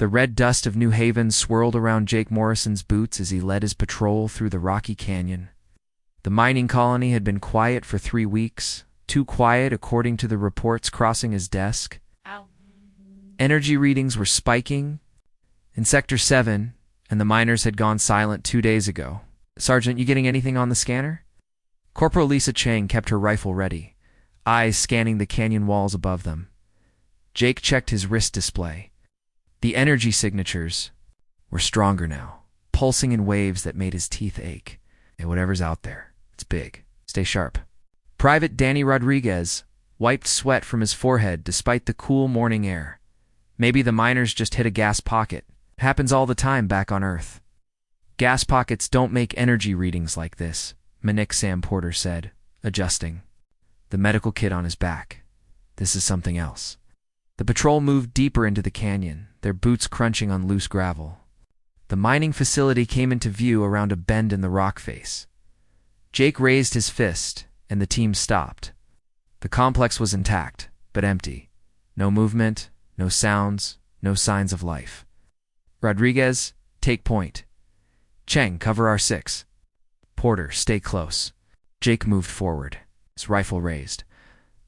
The red dust of New Haven swirled around Jake Morrison's boots as he led his patrol through the rocky canyon. The mining colony had been quiet for 3 weeks, too quiet according to the reports crossing his desk. Ow. Energy readings were spiking in Sector 7, and the miners had gone silent 2 days ago. "Sergeant, you getting anything on the scanner?" Corporal Lisa Chang kept her rifle ready, eyes scanning the canyon walls above them. Jake checked his wrist display. The energy signatures were stronger now, pulsing in waves that made his teeth ache. "Hey, whatever's out there, it's big. Stay sharp." Private Danny Rodriguez wiped sweat from his forehead despite the cool morning air. Maybe the miners just hit a gas pocket. It happens all the time back on Earth. "Gas pockets don't make energy readings like this," Manick Sam Porter said, adjusting the medical kit on his back. "This is something else." The patrol moved deeper into the canyon, their boots crunching on loose gravel. The mining facility came into view around a bend in the rock face. Jake raised his fist, and the team stopped. The complex was intact, but empty. No movement, no sounds, no signs of life. "Rodriguez, take point. Cheng, cover R6. Porter, stay close." Jake moved forward, his rifle raised.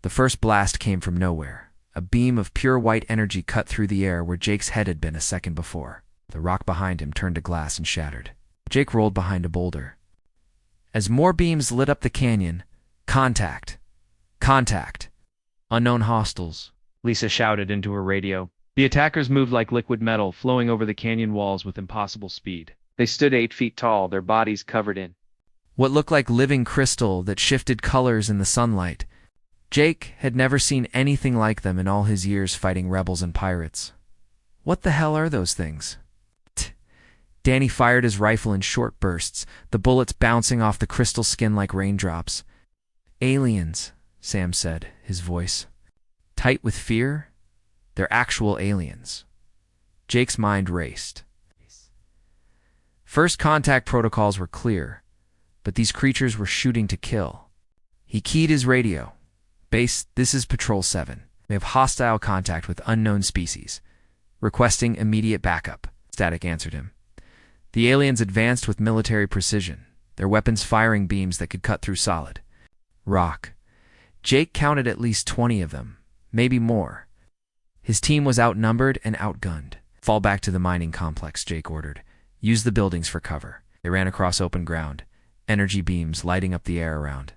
The first blast came from nowhere. A beam of pure white energy cut through the air where Jake's head had been a second before. The rock behind him turned to glass and shattered. Jake rolled behind a boulder. As more beams lit up the canyon, "Contact! Contact! Unknown hostiles," Lisa shouted into her radio. The attackers moved like liquid metal, flowing over the canyon walls with impossible speed. They stood 8 feet tall, their bodies covered in what looked like living crystal that shifted colors in the sunlight. Jake had never seen anything like them in all his years fighting rebels and pirates. "What the hell are those things?" Danny fired his rifle in short bursts, the bullets bouncing off the crystal skin like raindrops. "Aliens," Sam said, his voice tight with fear. "They're actual aliens." Jake's mind raced. First contact protocols were clear, but these creatures were shooting to kill. He keyed his radio. "Base, this is Patrol 7. We have hostile contact with unknown species. Requesting immediate backup." Static answered him. The aliens advanced with military precision, their weapons firing beams that could cut through solid rock. Jake counted at least 20 of them, maybe more. His team was outnumbered and outgunned. "Fall back to the mining complex," Jake ordered. "Use the buildings for cover." They ran across open ground, energy beams lighting up the air around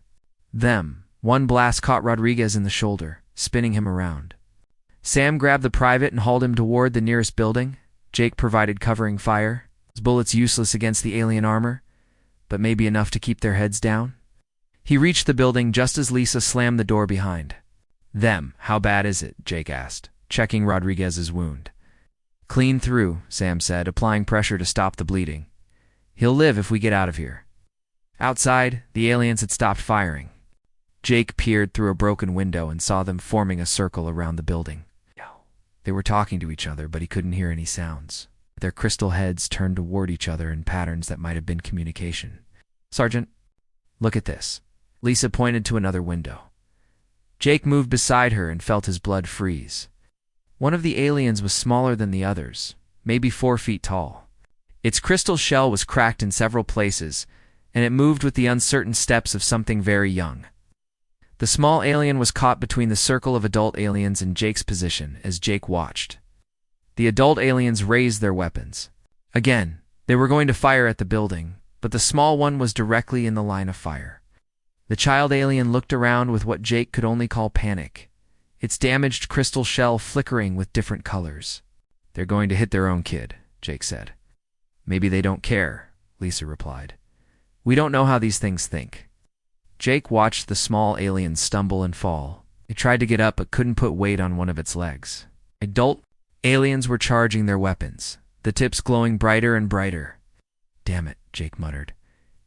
them. One blast caught Rodriguez in the shoulder, spinning him around. Sam grabbed the private and hauled him toward the nearest building. Jake provided covering fire, his bullets useless against the alien armor, but maybe enough to keep their heads down. He reached the building just as Lisa slammed the door behind them. "How bad is it?" Jake asked, checking Rodriguez's wound. "Clean through," Sam said, applying pressure to stop the bleeding. "He'll live if we get out of here." Outside, the aliens had stopped firing. Jake peered through a broken window and saw them forming a circle around the building. They were talking to each other, but he couldn't hear any sounds. Their crystal heads turned toward each other in patterns that might have been communication. "Sergeant, look at this." Lisa pointed to another window. Jake moved beside her and felt his blood freeze. One of the aliens was smaller than the others, maybe 4 feet tall. Its crystal shell was cracked in several places, and it moved with the uncertain steps of something very young. The small alien was caught between the circle of adult aliens and Jake's position as Jake watched. The adult aliens raised their weapons. Again, they were going to fire at the building, but the small one was directly in the line of fire. The child alien looked around with what Jake could only call panic, its damaged crystal shell flickering with different colors. "They're going to hit their own kid," Jake said. "Maybe they don't care," Lisa replied. "We don't know how these things think." Jake watched the small alien stumble and fall. It tried to get up but couldn't put weight on one of its legs. Adult aliens were charging their weapons, the tips glowing brighter and brighter. "Damn it," Jake muttered.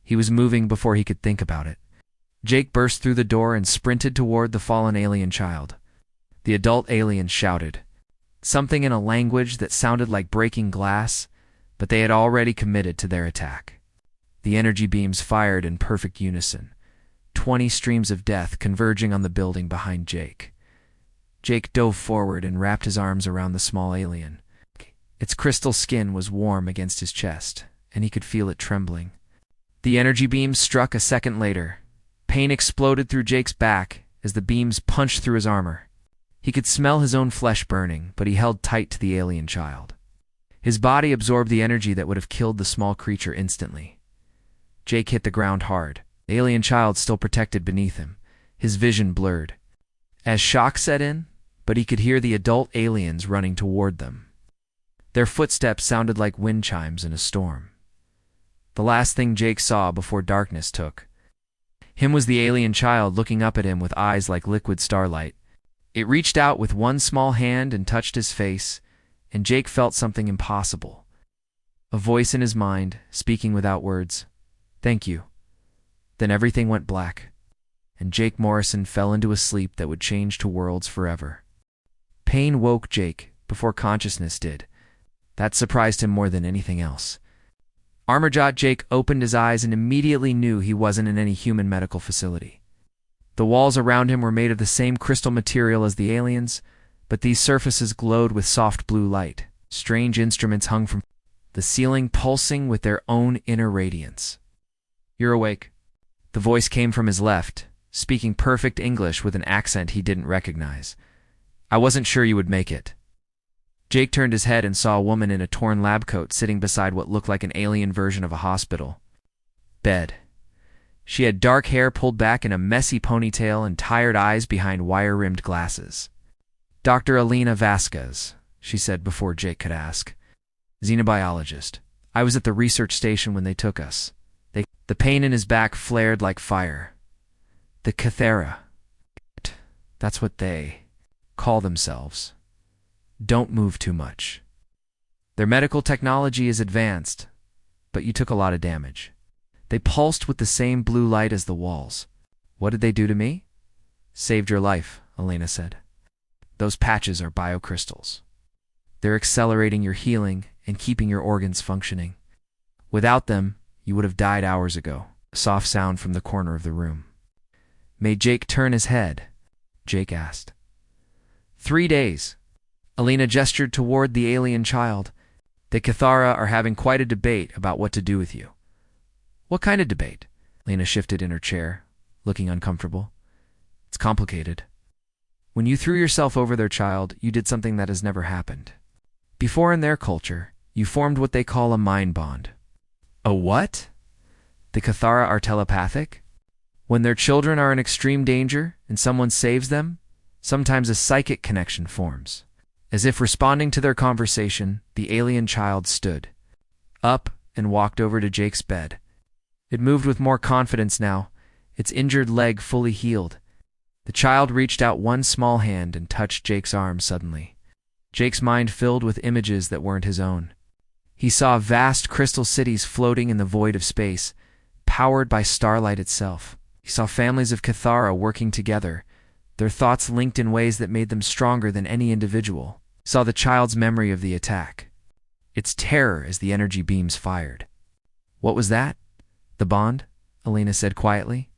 He was moving before he could think about it. Jake burst through the door and sprinted toward the fallen alien child. The adult alien shouted something in a language that sounded like breaking glass, but they had already committed to their attack. The energy beams fired in perfect unison, 20 streams of death converging on the building behind Jake. Jake dove forward and wrapped his arms around the small alien. Its crystal skin was warm against his chest, and he could feel it trembling. The energy beams struck a second later. Pain exploded through Jake's back as the beams punched through his armor. He could smell his own flesh burning, but he held tight to the alien child. His body absorbed the energy that would have killed the small creature instantly. Jake hit the ground hard. The alien child still protected beneath him, his vision blurred. As shock set in, but he could hear the adult aliens running toward them. Their footsteps sounded like wind chimes in a storm. The last thing Jake saw before darkness took him was the alien child looking up at him with eyes like liquid starlight. It reached out with one small hand and touched his face, and Jake felt something impossible. A voice in his mind, speaking without words. "Thank you." Then everything went black, and Jake Morrison fell into a sleep that would change two worlds forever. Pain woke Jake before consciousness did. That surprised him more than anything else. Armorjot Jake opened his eyes and immediately knew he wasn't in any human medical facility. The walls around him were made of the same crystal material as the aliens, but these surfaces glowed with soft blue light. Strange instruments hung from the ceiling, pulsing with their own inner radiance. "You're awake." The voice came from his left, speaking perfect English with an accent he didn't recognize. "I wasn't sure you would make it." Jake turned his head and saw a woman in a torn lab coat sitting beside what looked like an alien version of a hospital bed. She had dark hair pulled back in a messy ponytail and tired eyes behind wire-rimmed glasses. "Dr. Alina Vasquez," she said before Jake could ask. "Xenobiologist. I was at the research station when they took us." The pain in his back flared like fire. "The Cathera. That's what they call themselves. Don't move too much. Their medical technology is advanced, but you took a lot of damage. They pulsed with the same blue light as the walls." "What did they do to me?" "Saved your life," Elena said. "Those patches are biocrystals. They're accelerating your healing and keeping your organs functioning. Without them, you would have died hours ago." A soft sound from the corner of the room. "May Jake turn his head?" Jake asked. 3 days. Alina gestured toward the alien child. "The Cathara are having quite a debate about what to do with you." "What kind of debate?" Alina shifted in her chair, looking uncomfortable. "It's complicated. When you threw yourself over their child, you did something that has never happened. Before in their culture, you formed what they call a mind bond." "A what?" "The Cathara are telepathic. When their children are in extreme danger and someone saves them, sometimes a psychic connection forms." As if responding to their conversation, the alien child stood up and walked over to Jake's bed. It moved with more confidence now, its injured leg fully healed. The child reached out one small hand and touched Jake's arm suddenly. Jake's mind filled with images that weren't his own. He saw vast crystal cities floating in the void of space, powered by starlight itself. He saw families of Cathara working together, their thoughts linked in ways that made them stronger than any individual. He saw the child's memory of the attack, its terror as the energy beams fired. "What was that?" "The bond," Alina said quietly.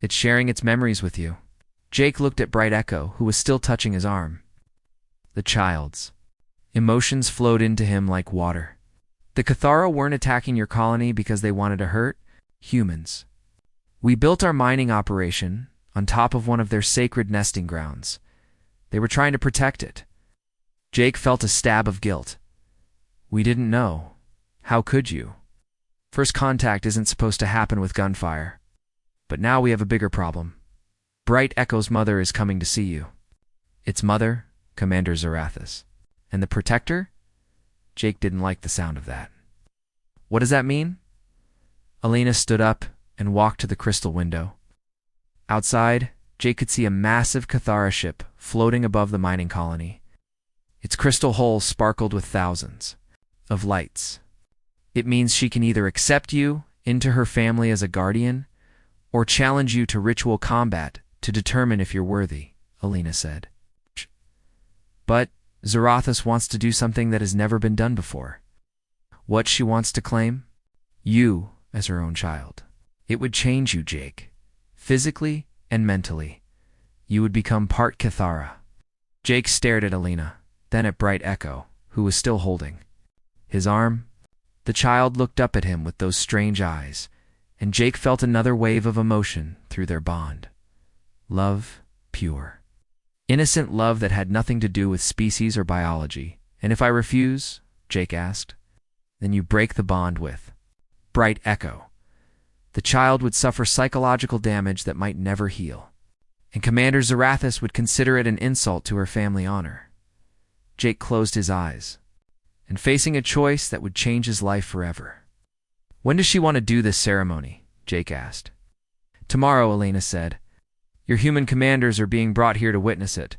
"It's sharing its memories with you." Jake looked at Bright Echo, who was still touching his arm. The child's emotions flowed into him like water. "The Cathara weren't attacking your colony because they wanted to hurt humans. We built our mining operation on top of one of their sacred nesting grounds. They were trying to protect it." Jake felt a stab of guilt. "We didn't know. How could you? First contact isn't supposed to happen with gunfire. But now we have a bigger problem. Bright Echo's mother is coming to see you." "Its mother?" Commander Zarathis. "And the Protector?" Jake didn't like the sound of that. "What does that mean?" Alina stood up and walked to the crystal window. Outside, Jake could see a massive Cathara ship floating above the mining colony. Its crystal hull sparkled with thousands of lights. "It means she can either accept you into her family as a guardian or challenge you to ritual combat to determine if you're worthy," Alina said. "But Zarathis wants to do something that has never been done before." "What she wants to claim?" "You as her own child. It would change you, Jake, physically and mentally. You would become part Cathara." Jake stared at Alina, then at Bright Echo, who was still holding His arm? The child looked up at him with those strange eyes, and Jake felt another wave of emotion through their bond. Love, pure. Innocent love that had nothing to do with species or biology. And if I refuse, Jake asked, then you break the bond with Bright Echo. The child would suffer psychological damage that might never heal, and Commander Zarathis would consider it an insult to her family honor. Jake closed his eyes, and facing a choice that would change his life forever. When does she want to do this ceremony? Jake asked. Tomorrow, Elena said. Your human commanders are being brought here to witness it.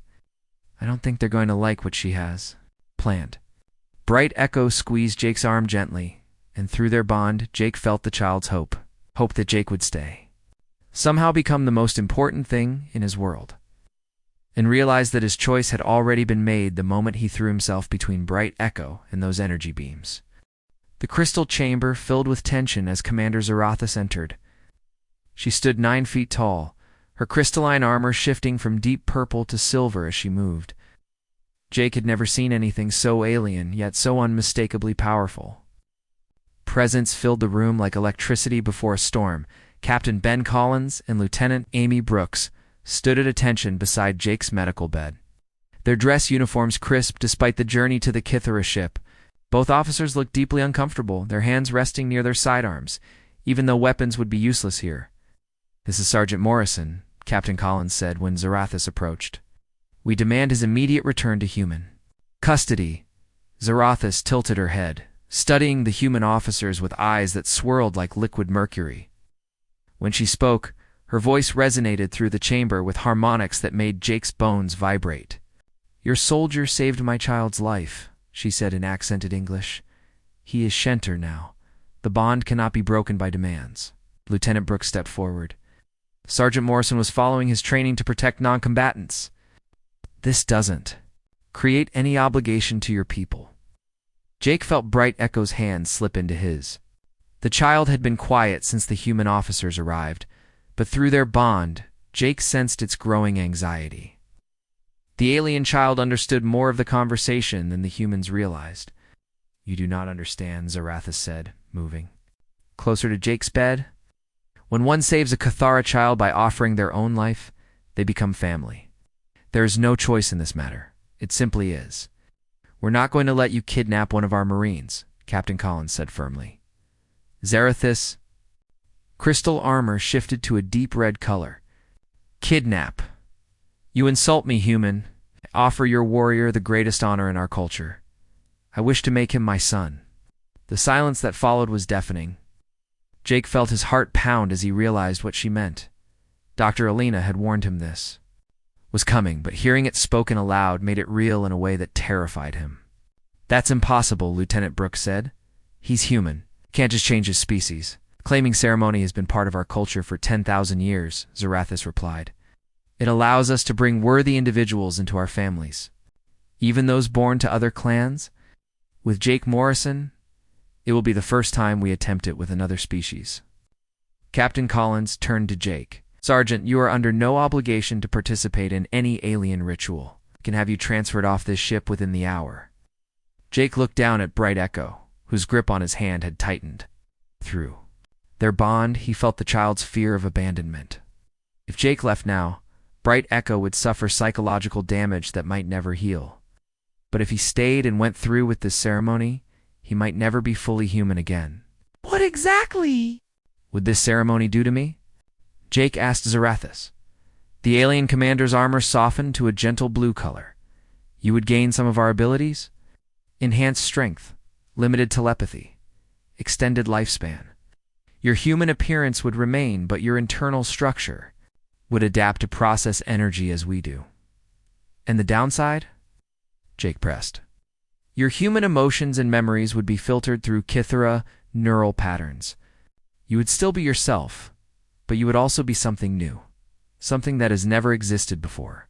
I don't think they're going to like what she has planned. Bright Echo squeezed Jake's arm gently, and through their bond, Jake felt the child's hope that Jake would stay, somehow become the most important thing in his world, and realized that his choice had already been made the moment he threw himself between Bright Echo and those energy beams. The crystal chamber filled with tension as Commander Zarathis entered. She stood 9 feet tall, her crystalline armor shifting from deep purple to silver as she moved. Jake had never seen anything so alien, yet so unmistakably powerful. Presence filled the room like electricity before a storm. Captain Ben Collins and Lieutenant Amy Brooks stood at attention beside Jake's medical bed. Their dress uniforms crisp despite the journey to the Kythera ship. Both officers looked deeply uncomfortable, their hands resting near their sidearms, even though weapons would be useless here. This is Sergeant Morrison, Captain Collins said when Zarathis approached. We demand his immediate return to human custody. Zarathis tilted her head, studying the human officers with eyes that swirled like liquid mercury. When she spoke, her voice resonated through the chamber with harmonics that made Jake's bones vibrate. Your soldier saved my child's life, she said in accented English. He is Shenter now. The bond cannot be broken by demands. Lieutenant Brooks stepped forward. Sergeant Morrison was following his training to protect non-combatants. This doesn't create any obligation to your people. Jake felt Bright Echo's hand slip into his. The child had been quiet since the human officers arrived, but through their bond, Jake sensed its growing anxiety. The alien child understood more of the conversation than the humans realized. You do not understand, Zarathis said, moving closer to Jake's bed. When one saves a Kythera child by offering their own life, they become family. There is no choice in this matter. It simply is. We're not going to let you kidnap one of our Marines, Captain Collins said firmly. Zarathis. Crystal armor shifted to a deep red color. Kidnap. You insult me, human. I offer your warrior the greatest honor in our culture. I wish to make him my son. The silence that followed was deafening. Jake felt his heart pound as he realized what she meant. Dr. Elena had warned him this was coming, but hearing it spoken aloud made it real in a way that terrified him. That's impossible, Lieutenant Brooks said. He's human. Can't just change his species. Claiming ceremony has been part of our culture for 10,000 years, Zarathis replied. It allows us to bring worthy individuals into our families, even those born to other clans. With Jake Morrison, it will be the first time we attempt it with another species. Captain Collins turned to Jake. Sergeant, you are under no obligation to participate in any alien ritual. I can have you transferred off this ship within the hour. Jake looked down at Bright Echo, whose grip on his hand had tightened. Through their bond, he felt the child's fear of abandonment. If Jake left now, Bright Echo would suffer psychological damage that might never heal. But if he stayed and went through with this ceremony, he might never be fully human again. What exactly would this ceremony do to me? Jake asked Zarathis. The alien commander's armor softened to a gentle blue color. You would gain some of our abilities? Enhanced strength, limited telepathy, extended lifespan. Your human appearance would remain, but your internal structure would adapt to process energy as we do. And the downside? Jake pressed. Your human emotions and memories would be filtered through Kythera neural patterns. You would still be yourself, but you would also be something new, something that has never existed before.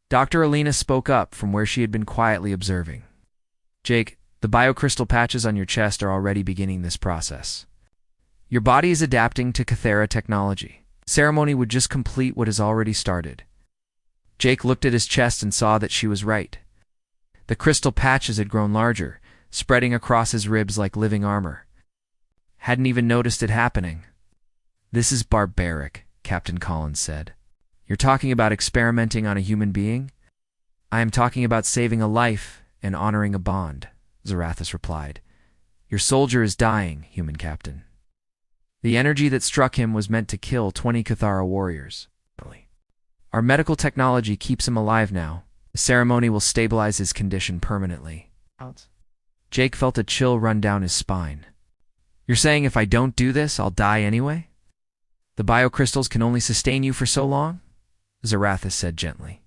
Dr. Elena spoke up from where she had been quietly observing. Jake, the biocrystal patches on your chest are already beginning this process. Your body is adapting to Kythera technology. Ceremony would just complete what has already started. Jake looked at his chest and saw that she was right. The crystal patches had grown larger, spreading across his ribs like living armor. Hadn't even noticed it happening. "This is barbaric," Captain Collins said. "You're talking about experimenting on a human being?" "I am talking about saving a life and honoring a bond," Zarathus replied. "Your soldier is dying, human captain." The energy that struck him was meant to kill 20 Cathara warriors. "Our medical technology keeps him alive now. The ceremony will stabilize his condition permanently." Jake felt a chill run down his spine. "You're saying if I don't do this, I'll die anyway?" "The biocrystals can only sustain you for so long," Zarathus said gently.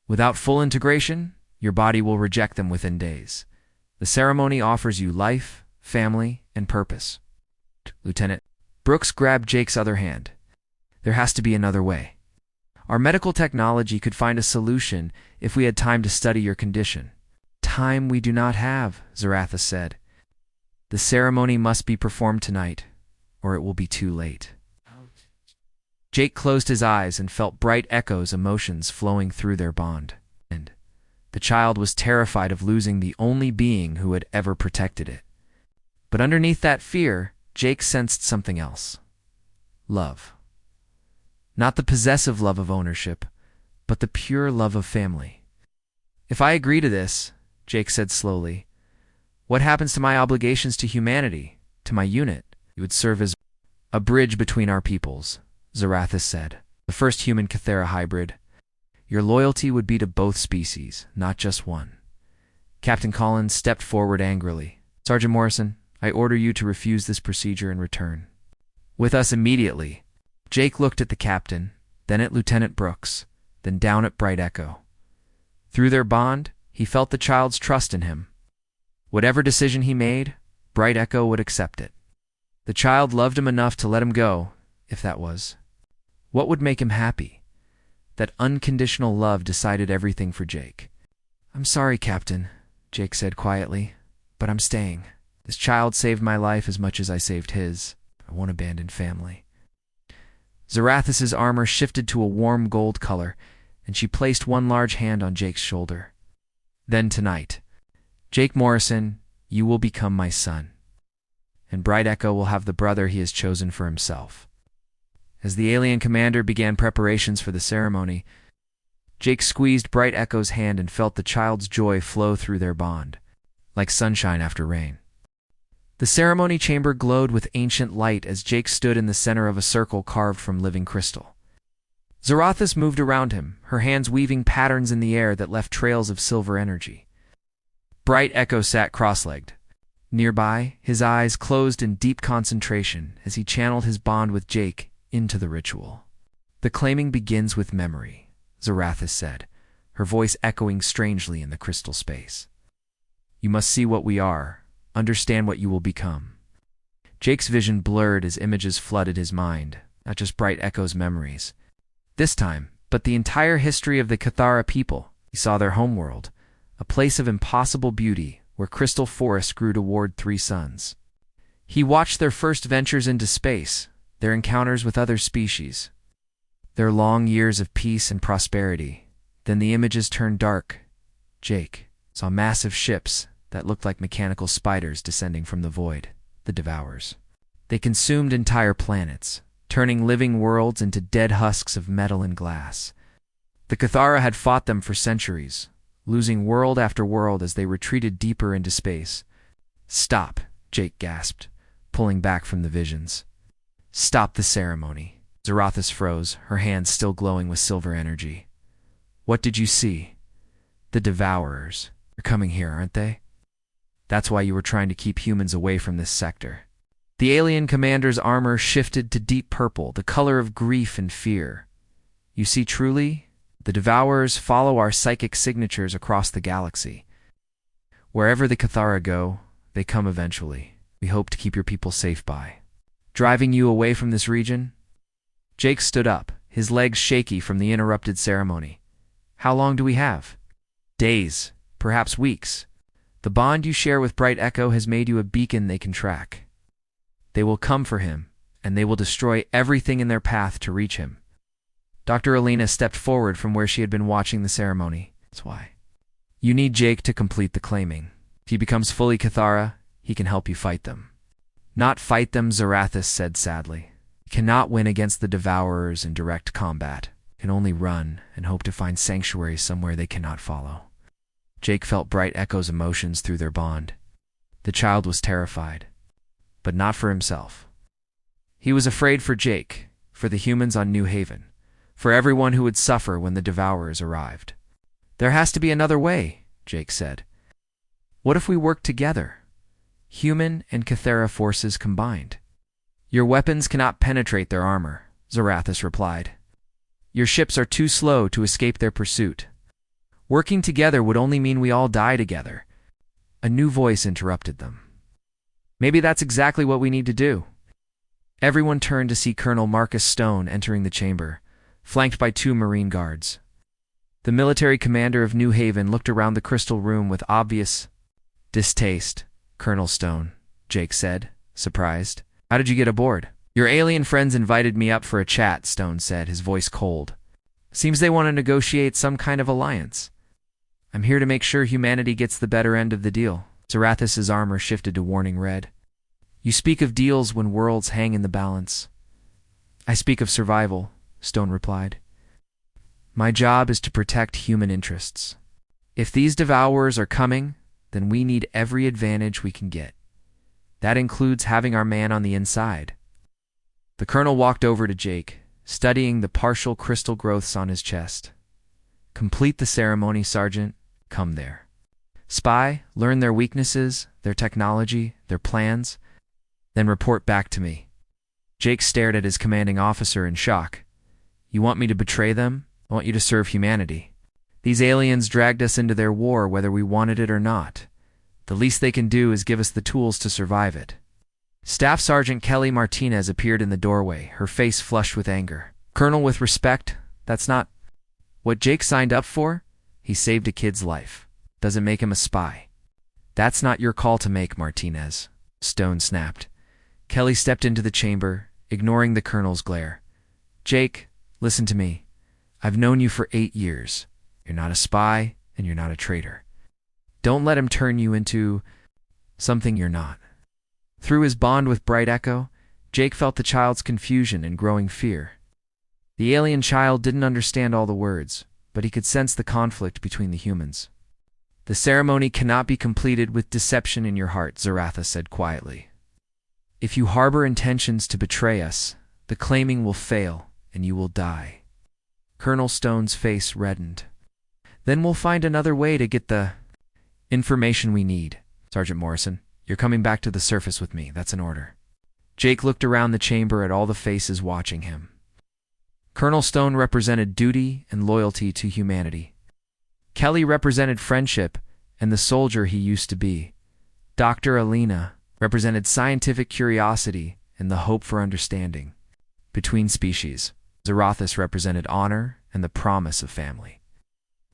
"Without full integration, your body will reject them within days. The ceremony offers you life, family, and purpose." Lieutenant Brooks grabbed Jake's other hand. "There has to be another way. Our medical technology could find a solution if we had time to study your condition." "Time we do not have," Zarathus said. "The ceremony must be performed tonight, or it will be too late." Jake closed his eyes and felt Bright Echo's emotions flowing through their bond. And the child was terrified of losing the only being who had ever protected it. But underneath that fear, Jake sensed something else. Love. Not the possessive love of ownership, but the pure love of family. "If I agree to this," Jake said slowly, "what happens to my obligations to humanity, to my unit?" "You would serve as a bridge between our peoples," Zarathus said. "The first human Cathara hybrid. Your loyalty would be to both species, not just one." Captain Collins stepped forward angrily. "Sergeant Morrison, I order you to refuse this procedure and return with us immediately." Jake looked at the captain, then at Lieutenant Brooks, then down at Bright Echo. Through their bond, he felt the child's trust in him. Whatever decision he made, Bright Echo would accept it. The child loved him enough to let him go, if that was what would make him happy. That unconditional love decided everything for Jake. "I'm sorry, Captain," Jake said quietly, "but I'm staying. This child saved my life as much as I saved his. I won't abandon family." Zarathus's armor shifted to a warm gold color, and she placed one large hand on Jake's shoulder. "Then tonight, Jake Morrison, you will become my son, and Bright Echo will have the brother he has chosen for himself." As the alien commander began preparations for the ceremony, Jake squeezed Bright Echo's hand and felt the child's joy flow through their bond, like sunshine after rain. The ceremony chamber glowed with ancient light as Jake stood in the center of a circle carved from living crystal. Zarathus moved around him, her hands weaving patterns in the air that left trails of silver energy. Bright Echo sat cross-legged. Nearby, his eyes closed in deep concentration as he channeled his bond with Jake into the ritual. "The claiming begins with memory," Zarathus said, her voice echoing strangely in the crystal space. "You must see what we are, understand what you will become." Jake's vision blurred as images flooded his mind, not just Bright Echo's memories. This time, but the entire history of the Cathara people. He saw their homeworld, a place of impossible beauty where crystal forests grew toward 3 suns. He watched their first ventures into space, their encounters with other species, their long years of peace and prosperity. Then the images turned dark. Jake saw massive ships that looked like mechanical spiders descending from the void, the Devourers. They consumed entire planets, turning living worlds into dead husks of metal and glass. The Cathara had fought them for centuries, losing world after world as they retreated deeper into space. "Stop," Jake gasped, pulling back from the visions. "Stop the ceremony." Zarathus froze, her hands still glowing with silver energy. "What did you see?" "The Devourers. They're coming here, aren't they? That's why you were trying to keep humans away from this sector." The alien commander's armor shifted to deep purple, the color of grief and fear. "You see truly? The Devourers follow our psychic signatures across the galaxy. Wherever the Cathara go, they come eventually. We hope to keep your people safe by driving you away from this region." Jake stood up, his legs shaky from the interrupted ceremony. "How long do we have?" "Days, perhaps weeks. The bond you share with Bright Echo has made you a beacon they can track. They will come for him, and they will destroy everything in their path to reach him." Dr. Alina stepped forward from where she had been watching the ceremony. "That's why. You need Jake to complete the claiming. If he becomes fully Cathara, he can help you fight them. Not fight them, Zarathus said sadly. He cannot win against the Devourers in direct combat. He can only run and hope to find sanctuary somewhere they cannot follow. Jake felt Bright Echo's emotions through their bond. The child was terrified, but not for himself. He was afraid for Jake, for the humans on New Haven, for everyone who would suffer when the Devourers arrived. There has to be another way, Jake said. What if we work together? Human and Cathara forces combined. Your weapons cannot penetrate their armor, Zarathus replied. Your ships are too slow to escape their pursuit. Working together would only mean we all die together. A new voice interrupted them. Maybe that's exactly what we need to do. Everyone turned to see Colonel Marcus Stone entering the chamber, flanked by 2 Marine guards. The military commander of New Haven looked around the crystal room with obvious distaste. Colonel Stone, Jake said, surprised. How did you get aboard? Your alien friends invited me up for a chat, Stone said, his voice cold. Seems they want to negotiate some kind of alliance. I'm here to make sure humanity gets the better end of the deal. Zarathus's armor shifted to warning red. You speak of deals when worlds hang in the balance. I speak of survival, Stone replied. My job is to protect human interests. If these Devourers are coming, then we need every advantage we can get. That includes having our man on the inside. The colonel walked over to Jake, studying the partial crystal growths on his chest. Complete the ceremony, Sergeant. Come there. Spy, learn their weaknesses, their technology, their plans, then report back to me. Jake stared at his commanding officer in shock. You want me to betray them? I want you to serve humanity. These aliens dragged us into their war whether we wanted it or not. The least they can do is give us the tools to survive it. Staff Sergeant Kelly Martinez appeared in the doorway, her face flushed with anger. Colonel, with respect, that's not what Jake signed up for. He saved a kid's life. Doesn't make him a spy. That's not your call to make, Martinez, Stone snapped. Kelly stepped into the chamber, ignoring the colonel's glare. Jake, listen to me. I've known you for 8 years. You're not a spy, and you're not a traitor. Don't let him turn you into something you're not. Through his bond with Bright Echo, Jake felt the child's confusion and growing fear. The alien child didn't understand all the words, but he could sense the conflict between the humans. The ceremony cannot be completed with deception in your heart, Zarathus said quietly. If you harbor intentions to betray us, the claiming will fail, and you will die. Colonel Stone's face reddened. Then we'll find another way to get the information we need. Sergeant Morrison, you're coming back to the surface with me. That's an order. Jake looked around the chamber at all the faces watching him. Colonel Stone represented duty and loyalty to humanity. Kelly represented friendship and the soldier he used to be. Dr. Alina represented scientific curiosity and the hope for understanding between species. Zarathus represented honor and the promise of family.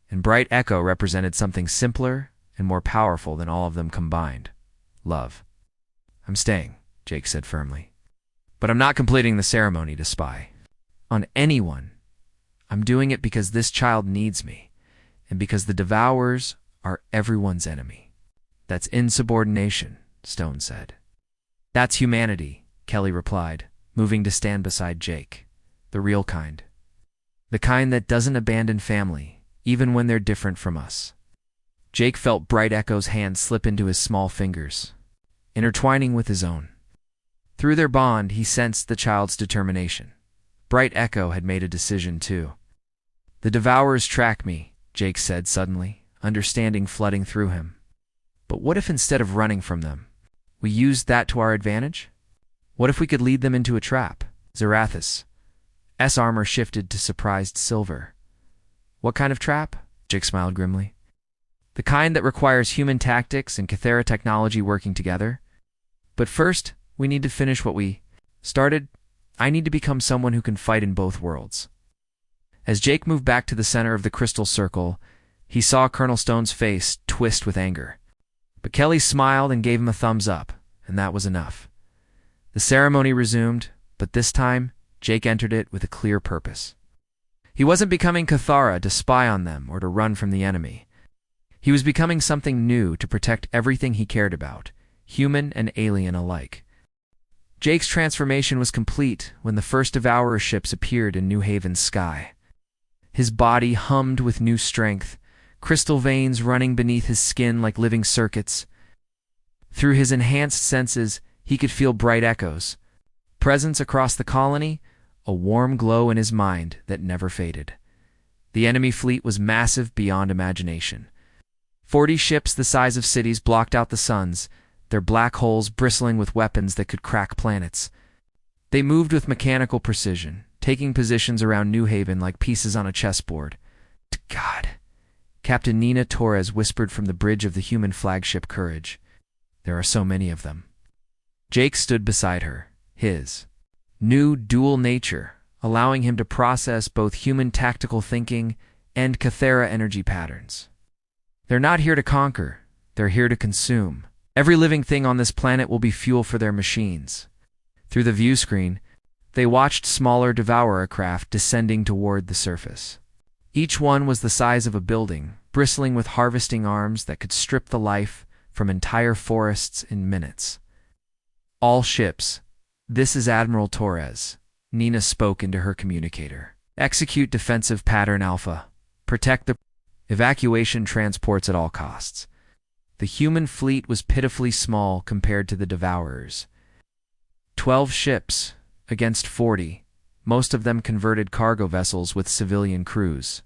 And Bright Echo represented something simpler and more powerful than all of them combined. Love. I'm staying, Jake said firmly. But I'm not completing the ceremony to spy on anyone. I'm doing it because this child needs me, and because the Devourers are everyone's enemy. That's insubordination, Stone said. That's humanity, Kelly replied, moving to stand beside Jake. The real kind. The kind that doesn't abandon family, even when they're different from us. Jake felt Bright Echo's hand slip into his small fingers, intertwining with his own. Through their bond, he sensed the child's determination. Bright Echo had made a decision too. The Devourers track me, Jake said suddenly, understanding flooding through him. But what if instead of running from them, we used that to our advantage? What if we could lead them into a trap? Zarathus' armor shifted to surprised silver. What kind of trap? Jake smiled grimly. The kind that requires human tactics and Cathara technology working together. But first, we need to finish what we started. I need to become someone who can fight in both worlds. As Jake moved back to the center of the crystal circle, he saw Colonel Stone's face twist with anger. But Kelly smiled and gave him a thumbs up, and that was enough. The ceremony resumed, but this time, Jake entered it with a clear purpose. He wasn't becoming Cathara to spy on them or to run from the enemy. He was becoming something new to protect everything he cared about, human and alien alike. Jake's transformation was complete when the first Devourer ships appeared in New Haven's sky. His body hummed with new strength, crystal veins running beneath his skin like living circuits. Through his enhanced senses, he could feel bright echoes, presence across the colony, a warm glow in his mind that never faded. The enemy fleet was massive beyond imagination. 40 ships the size of cities blocked out the suns, their black holes bristling with weapons that could crack planets. They moved with mechanical precision, taking positions around New Haven like pieces on a chessboard. God, Captain Nina Torres whispered from the bridge of the human flagship Courage. There are so many of them. Jake stood beside her, his new dual nature allowing him to process both human tactical thinking and Cathera energy patterns. They're not here to conquer, they're here to consume. Every living thing on this planet will be fuel for their machines. Through the view screen, they watched smaller Devourer craft descending toward the surface. Each one was the size of a building, bristling with harvesting arms that could strip the life from entire forests in minutes. All ships. This is Admiral Torres. Nina spoke into her communicator. Execute defensive pattern Alpha. Protect the evacuation transports at all costs. The human fleet was pitifully small compared to the Devourers. 12 ships against 40, most of them converted cargo vessels with civilian crews.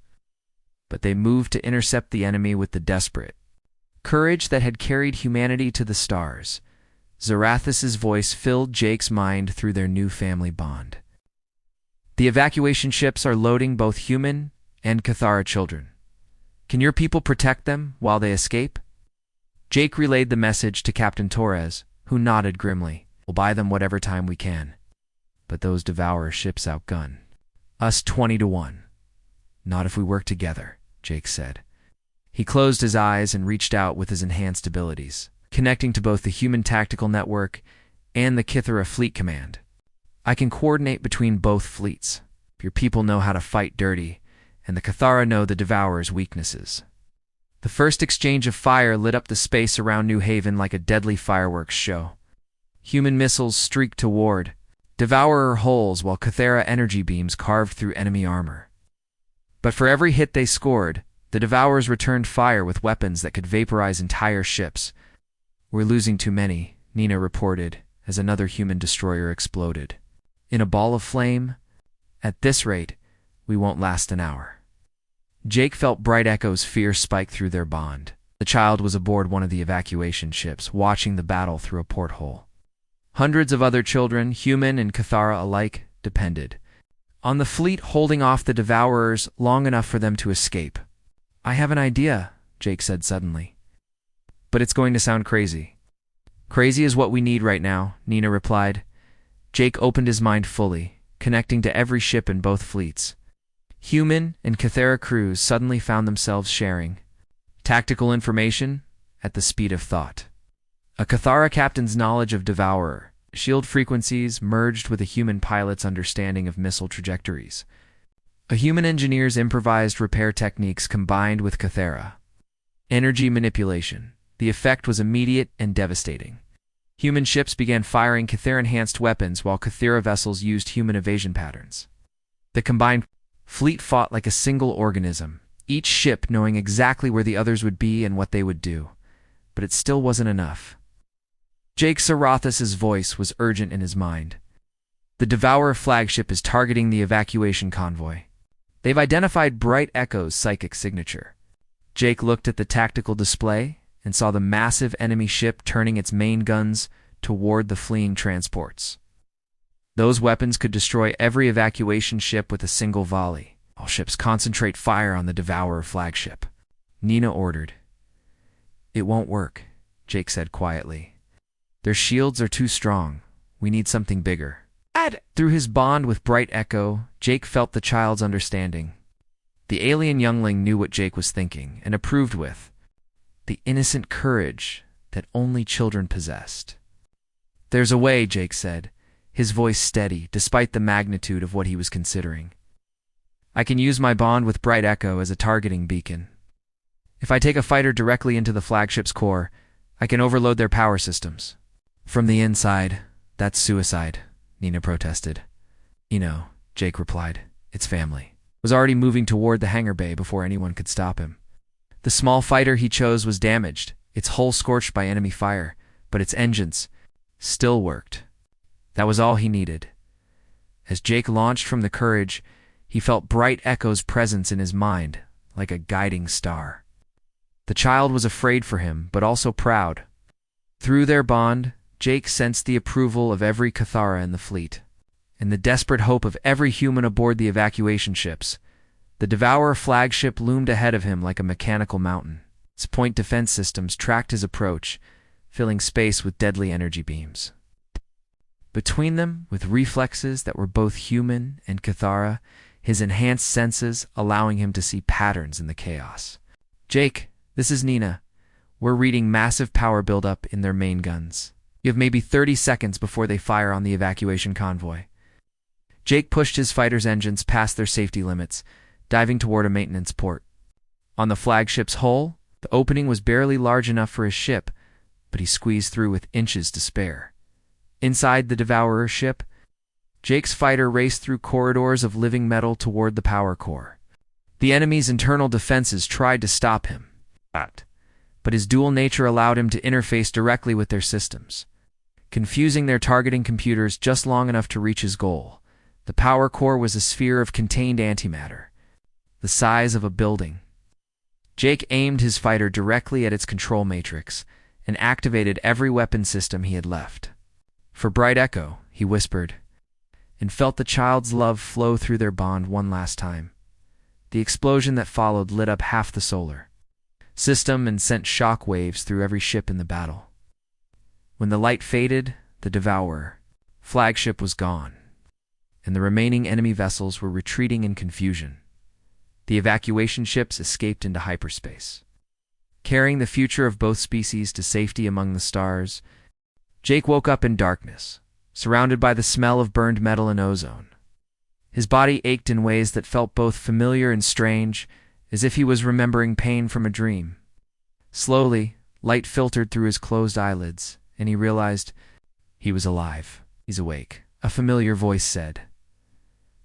But they moved to intercept the enemy with the desperate courage that had carried humanity to the stars. Zarathus's voice filled Jake's mind through their new family bond. The evacuation ships are loading both human and Cathara children. Can your people protect them while they escape? Jake relayed the message to Captain Torres, who nodded grimly. We'll buy them whatever time we can. But those Devourer ships outgun us 20-1. Not if we work together, Jake said. He closed his eyes and reached out with his enhanced abilities, connecting to both the human tactical network and the Kithara fleet command. I can coordinate between both fleets. Your people know how to fight dirty, and the Cathara know the Devourer's weaknesses. The first exchange of fire lit up the space around New Haven like a deadly fireworks show. Human missiles streaked toward Devourer holes while Cathara energy beams carved through enemy armor. But for every hit they scored, the Devourers returned fire with weapons that could vaporize entire ships. We're losing too many, Nina reported, as another human destroyer exploded. In a ball of flame? At this rate, we won't last an hour. Jake felt Bright Echo's fear spike through their bond. The child was aboard one of the evacuation ships, watching the battle through a porthole. Hundreds of other children, human and Cathara alike, depended on the fleet holding off the Devourers long enough for them to escape. I have an idea, Jake said suddenly. But it's going to sound crazy. Crazy is what we need right now, Nina replied. Jake opened his mind fully, connecting to every ship in both fleets. Human and Cathara crews suddenly found themselves sharing tactical information at the speed of thought. A Cathara captain's knowledge of Devourer shield frequencies merged with a human pilot's understanding of missile trajectories. A human engineer's improvised repair techniques combined with Cathara energy manipulation. The effect was immediate and devastating. Human ships began firing Cathara-enhanced weapons while Cathara vessels used human evasion patterns. The combined fleet fought like a single organism, each ship knowing exactly where the others would be and what they would do. But it still wasn't enough. Jake Zarathus's voice was urgent in his mind. The Devourer flagship is targeting the evacuation convoy. They've identified Bright Echo's psychic signature. Jake looked at the tactical display and saw the massive enemy ship turning its main guns toward the fleeing transports. Those weapons could destroy every evacuation ship with a single volley. All ships concentrate fire on the Devourer flagship, Nina ordered. It won't work, Jake said quietly. Their shields are too strong. We need something bigger. Through his bond with Bright Echo, Jake felt the child's understanding. The alien youngling knew what Jake was thinking and approved with the innocent courage that only children possessed. There's a way, Jake said, his voice steady despite the magnitude of what he was considering. I can use my bond with Bright Echo as a targeting beacon. If I take a fighter directly into the flagship's core, I can overload their power systems. From the inside, that's suicide, Nina protested. You know, Jake replied. It's family. Was already moving toward the hangar bay before anyone could stop him. The small fighter he chose was damaged, its hull scorched by enemy fire, but its engines still worked. That was all he needed. As Jake launched from the Courage, he felt Bright Echo's presence in his mind, like a guiding star. The child was afraid for him, but also proud. Through their bond, Jake sensed the approval of every Cathara in the fleet. In the desperate hope of every human aboard the evacuation ships, the Devourer flagship loomed ahead of him like a mechanical mountain. Its point defense systems tracked his approach, filling space with deadly energy beams. Between them, with reflexes that were both human and Cathara, his enhanced senses allowing him to see patterns in the chaos. Jake, this is Nina. We're reading massive power buildup in their main guns. You have maybe 30 seconds before they fire on the evacuation convoy. Jake pushed his fighter's engines past their safety limits, diving toward a maintenance port. On the flagship's hull, the opening was barely large enough for his ship, but he squeezed through with inches to spare. Inside the Devourer ship, Jake's fighter raced through corridors of living metal toward the power core. The enemy's internal defenses tried to stop him, but his dual nature allowed him to interface directly with their systems, confusing their targeting computers just long enough to reach his goal. The power core was a sphere of contained antimatter, the size of a building. Jake aimed his fighter directly at its control matrix and activated every weapon system he had left. For Bright Echo, he whispered, and felt the child's love flow through their bond one last time. The explosion that followed lit up half the solar system and sent shock waves through every ship in the battle. When the light faded, the Devourer flagship was gone, and the remaining enemy vessels were retreating in confusion. The evacuation ships escaped into hyperspace. Carrying the future of both species to safety among the stars, Jake woke up in darkness, surrounded by the smell of burned metal and ozone. His body ached in ways that felt both familiar and strange, as if he was remembering pain from a dream. Slowly, light filtered through his closed eyelids, and he realized he was alive. He's awake, a familiar voice said.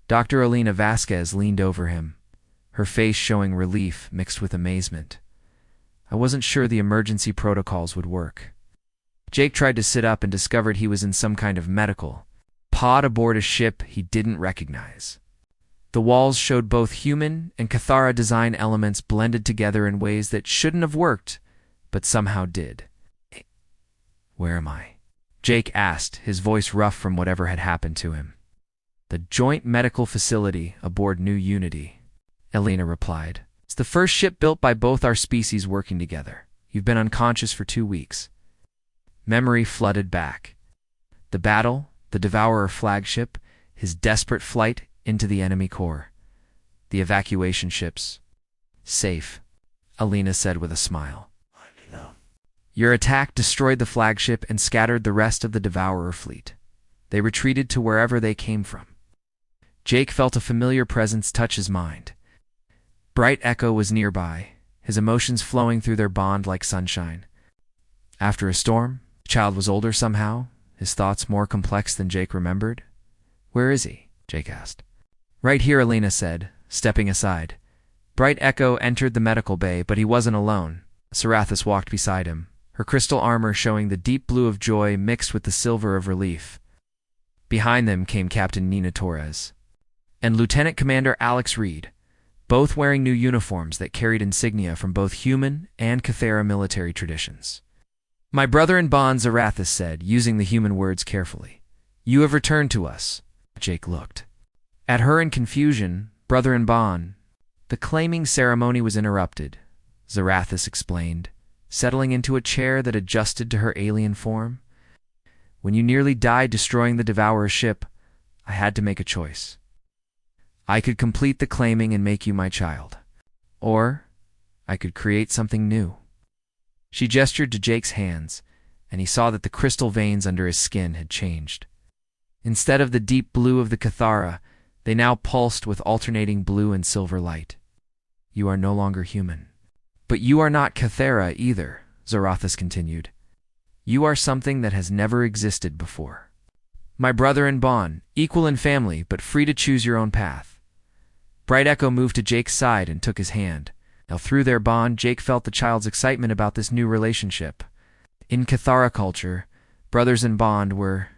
Dr. Elena Vasquez leaned over him, her face showing relief mixed with amazement. I wasn't sure the emergency protocols would work. Jake tried to sit up and discovered he was in some kind of medical pod aboard a ship he didn't recognize. The walls showed both human and Cathara design elements blended together in ways that shouldn't have worked, but somehow did. Where am I? Jake asked, his voice rough from whatever had happened to him. The Joint Medical Facility aboard New Unity, Elena replied. It's the first ship built by both our species working together. You've been unconscious for 2 weeks. Memory flooded back. The battle, the Devourer flagship, his desperate flight into the enemy core. The evacuation ships. Safe, Elena said with a smile. No. Your attack destroyed the flagship and scattered the rest of the Devourer fleet. They retreated to wherever they came from. Jake felt a familiar presence touch his mind. Bright Echo was nearby, his emotions flowing through their bond like sunshine. After a storm, the child was older somehow, his thoughts more complex than Jake remembered. Where is he? Jake asked. Right here, Elena said, stepping aside. Bright Echo entered the medical bay, but he wasn't alone. Sarathis walked beside him, her crystal armor showing the deep blue of joy mixed with the silver of relief. Behind them came Captain Nina Torres and Lieutenant Commander Alex Reed, both wearing new uniforms that carried insignia from both human and Cathara military traditions. My brother in bond, Zarathis said, using the human words carefully. You have returned to us. Jake looked at her in confusion. Brother in bond. The claiming ceremony was interrupted, Zarathis explained, settling into a chair that adjusted to her alien form. When you nearly died destroying the Devourer ship, I had to make a choice. I could complete the claiming and make you my child. Or I could create something new. She gestured to Jake's hands, and he saw that the crystal veins under his skin had changed. Instead of the deep blue of the Cathara, they now pulsed with alternating blue and silver light. You are no longer human. But you are not Cathera either, Zarathus continued. You are something that has never existed before. My brother in bond, equal in family, but free to choose your own path. Bright Echo moved to Jake's side and took his hand. Now through their bond, Jake felt the child's excitement about this new relationship. In Cathara culture, brothers in bond were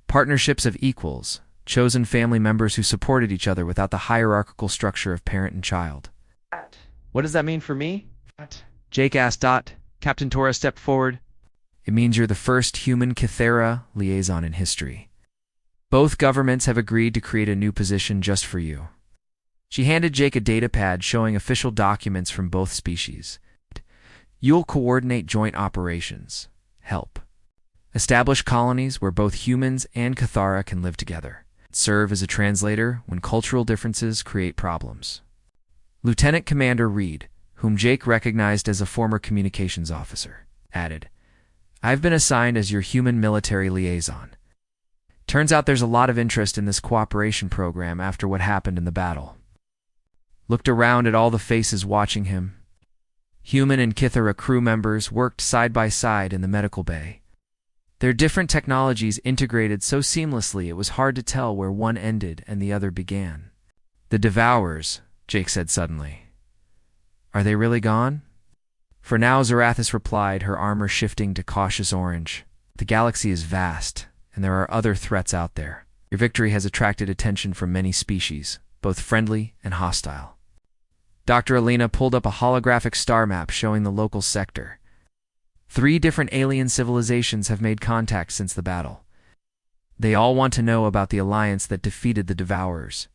partnerships of equals, chosen family members who supported each other without the hierarchical structure of parent and child. What does that mean for me? Jake asked. Captain Tora stepped forward. It means you're the first human Cathera liaison in history. Both governments have agreed to create a new position just for you. She handed Jake a data pad showing official documents from both species. You'll coordinate joint operations, help establish colonies where both humans and Cathara can live together, serve as a translator when cultural differences create problems. Lieutenant Commander Reed, whom Jake recognized as a former communications officer, added, I've been assigned as your human military liaison. Turns out there's a lot of interest in this cooperation program after what happened in the battle. Looked around at all the faces watching him. Human and Cathara crew members worked side by side in the medical bay. Their different technologies integrated so seamlessly it was hard to tell where one ended and the other began. The Devourers, Jake said suddenly. Are they really gone? For now, Zarathus replied, her armor shifting to cautious orange. The galaxy is vast, and there are other threats out there. Your victory has attracted attention from many species, both friendly and hostile. Dr. Alina pulled up a holographic star map showing the local sector. 3 different alien civilizations have made contact since the battle. They all want to know about the alliance that defeated the Devourers.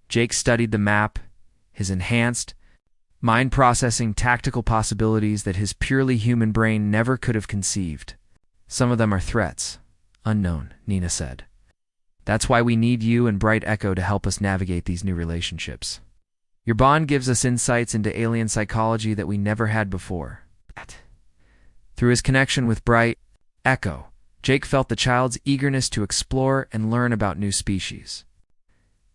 Jake studied the map, his enhanced, mind-processing tactical possibilities that his purely human brain never could have conceived. Some of them are threats. Unknown, Nina said. That's why we need you and Bright Echo to help us navigate these new relationships. Your bond gives us insights into alien psychology that we never had before. Through his connection with Bright Echo, Jake felt the child's eagerness to explore and learn about new species.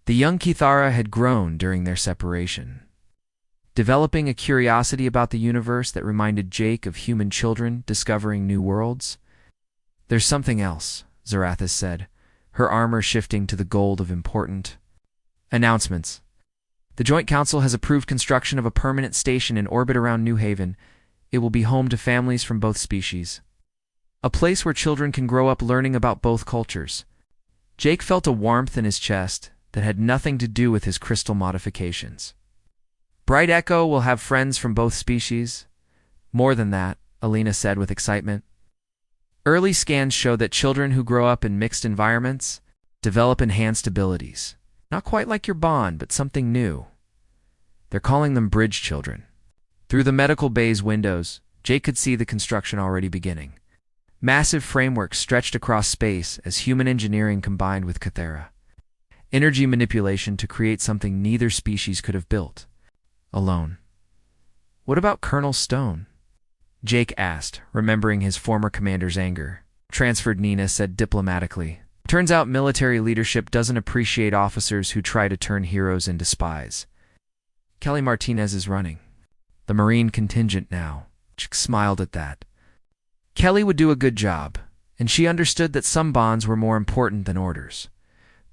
The young Cathara had grown during their separation, developing a curiosity about the universe that reminded Jake of human children discovering new worlds. There's something else, Zarathus said, her armor shifting to the gold of important announcements. The Joint Council has approved construction of a permanent station in orbit around New Haven. It will be home to families from both species. A place where children can grow up learning about both cultures. Jake felt a warmth in his chest that had nothing to do with his crystal modifications. Bright Echo will have friends from both species. More than that, Alina said with excitement. Early scans show that children who grow up in mixed environments develop enhanced abilities. Not quite like your bond, but something new. They're calling them bridge children. Through the medical bay's windows, Jake could see the construction already beginning. Massive frameworks stretched across space as human engineering combined with Cathera. Energy manipulation to create something neither species could have built alone. What about Colonel Stone? Jake asked, remembering his former commander's anger. Transferred, Nina said diplomatically. Turns out military leadership doesn't appreciate officers who try to turn heroes into spies. Kelly Martinez is running the Marine contingent now. Jake smiled at that. Kelly would do a good job, and she understood that some bonds were more important than orders.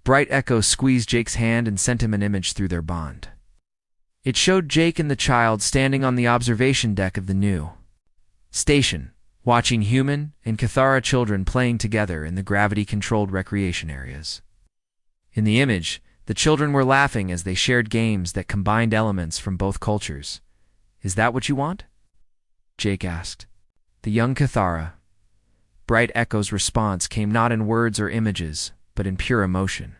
Bright Echo squeezed Jake's hand and sent him an image through their bond. It showed Jake and the child standing on the observation deck of the new station, watching human and Cathara children playing together in the gravity-controlled recreation areas. In the image, the children were laughing as they shared games that combined elements from both cultures. Is that what you want? Jake asked. The young Cathara. Bright Echo's response came not in words or images, but in pure emotion.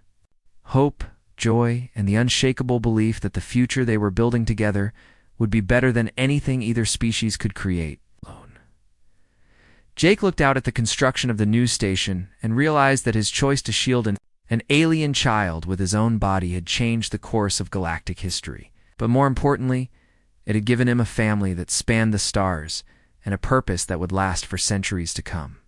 Hope, joy, and the unshakable belief that the future they were building together would be better than anything either species could create alone. Jake looked out at the construction of the news station and realized that his choice to shield an alien child with his own body had changed the course of galactic history. But more importantly, it had given him a family that spanned the stars and a purpose that would last for centuries to come.